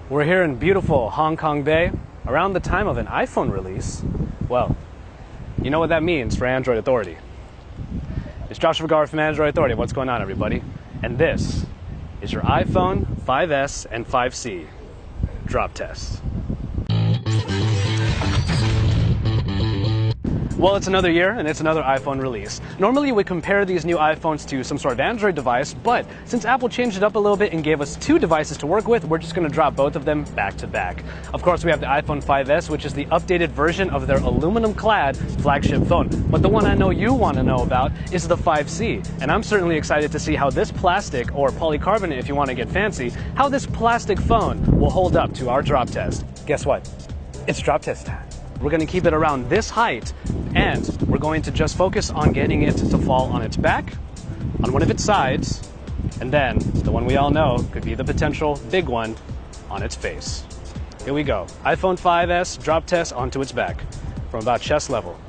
We're here in beautiful Hong Kong Bay around the time of an iPhone release. Well, you know what that means for Android Authority. It's Joshua Vergara from Android Authority. What's going on, everybody? And this is your iPhone 5S and 5C drop test. Well, it's another year and it's another iPhone release. Normally we compare these new iPhones to some sort of Android device, but since Apple changed it up a little bit and gave us two devices to work with, we're just going to drop both of them back to back. Of course, we have the iPhone 5S, which is the updated version of their aluminum-clad flagship phone. But the one I know you want to know about is the 5C, and I'm certainly excited to see how this plastic, or polycarbonate if you want to get fancy, how this plastic phone will hold up to our drop test. Guess what? It's drop test time. We're going to keep it around this height, and we're going to just focus on getting it to fall on its back, on one of its sides, and then the one we all know could be the potential big one, on its face. Here we go. iPhone 5S drop test onto its back from about chest level.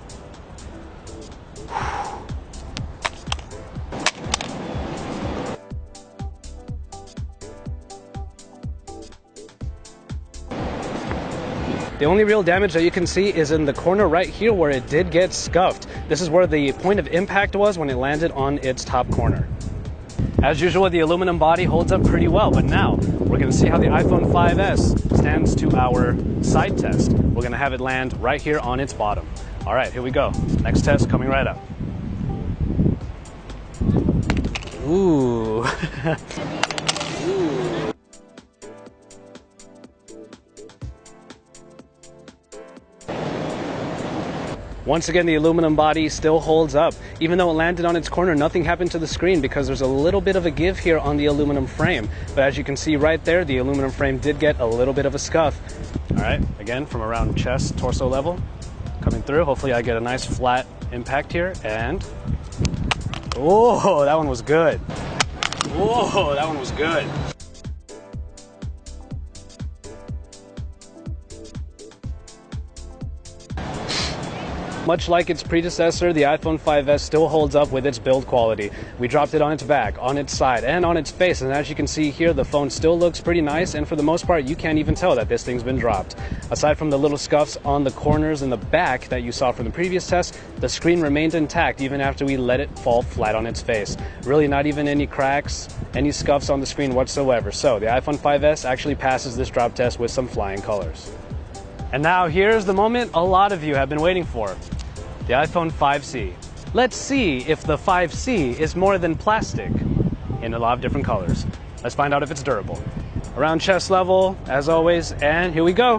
The only real damage that you can see is in the corner right here where it did get scuffed. This is where the point of impact was when it landed on its top corner. As usual, the aluminum body holds up pretty well, but now we're going to see how the iPhone 5S stands to our side test. We're going to have it land right here on its bottom. All right, here we go. Next test coming right up. Ooh. Ooh. Once again, the aluminum body still holds up. Even though it landed on its corner, nothing happened to the screen because there's a little bit of a give here on the aluminum frame. But as you can see right there, the aluminum frame did get a little bit of a scuff. All right, again, from around chest, torso level, coming through. Hopefully I get a nice flat impact here, and oh, that one was good. Whoa, that one was good. Much like its predecessor, the iPhone 5S still holds up with its build quality. We dropped it on its back, on its side, and on its face, and as you can see here, the phone still looks pretty nice, and for the most part, you can't even tell that this thing's been dropped. Aside from the little scuffs on the corners and the back that you saw from the previous test, the screen remained intact even after we let it fall flat on its face. Really not even any cracks, any scuffs on the screen whatsoever. So the iPhone 5S actually passes this drop test with some flying colors. And now here's the moment a lot of you have been waiting for. The iPhone 5C. Let's see if the 5C is more than plastic in a lot of different colors. Let's find out if it's durable. Around chest level, as always, and here we go.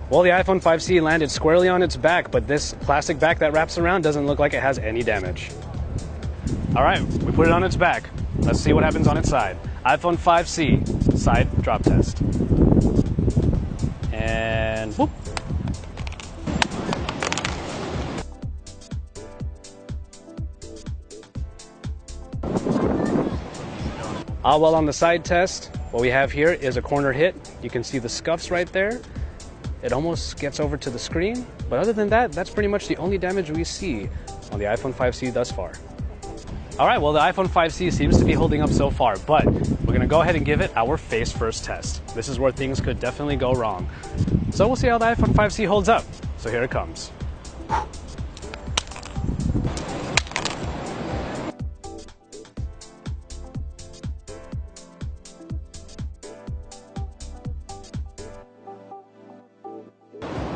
Well, the iPhone 5C landed squarely on its back, but this plastic back that wraps around doesn't look like it has any damage. All right, we put it on its back. Let's see what happens on its side. iPhone 5C, side drop test. And whoop. Well, on the side test, what we have here is a corner hit. You can see the scuffs right there. It almost gets over to the screen, but other than that, that's pretty much the only damage we see on the iPhone 5C thus far. All right, well, the iPhone 5C seems to be holding up so far, but we're gonna go ahead and give it our face first test. This is where things could definitely go wrong. So we'll see how the iPhone 5C holds up. So here it comes.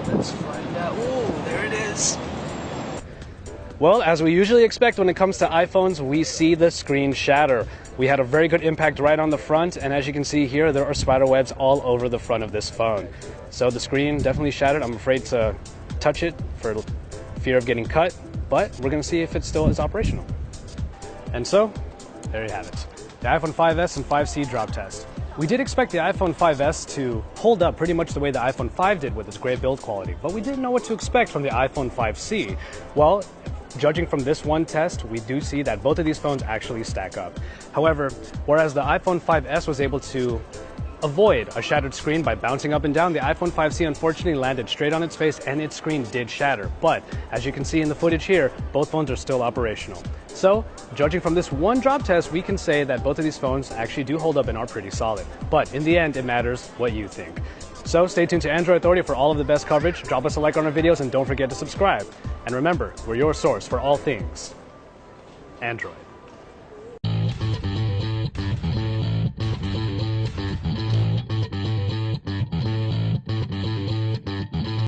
Let's find out. Oh, there it is. Well, as we usually expect when it comes to iPhones, we see the screen shatter. We had a very good impact right on the front, and as you can see here, there are spider webs all over the front of this phone. So the screen definitely shattered. I'm afraid to touch it for fear of getting cut, but we're going to see if it still is operational. And so, there you have it. The iPhone 5S and 5C drop test. We did expect the iPhone 5S to hold up pretty much the way the iPhone 5 did with its great build quality, but we didn't know what to expect from the iPhone 5C. Well, judging from this one test, we do see that both of these phones actually stack up. However, whereas the iPhone 5S was able to avoid a shattered screen by bouncing up and down. The iPhone 5C unfortunately landed straight on its face and its screen did shatter. But as you can see in the footage here, both phones are still operational. So, judging from this one drop test, we can say that both of these phones actually do hold up and are pretty solid. But in the end, it matters what you think. So stay tuned to Android Authority for all of the best coverage. Drop us a like on our videos and don't forget to subscribe. And remember, we're your source for all things Android.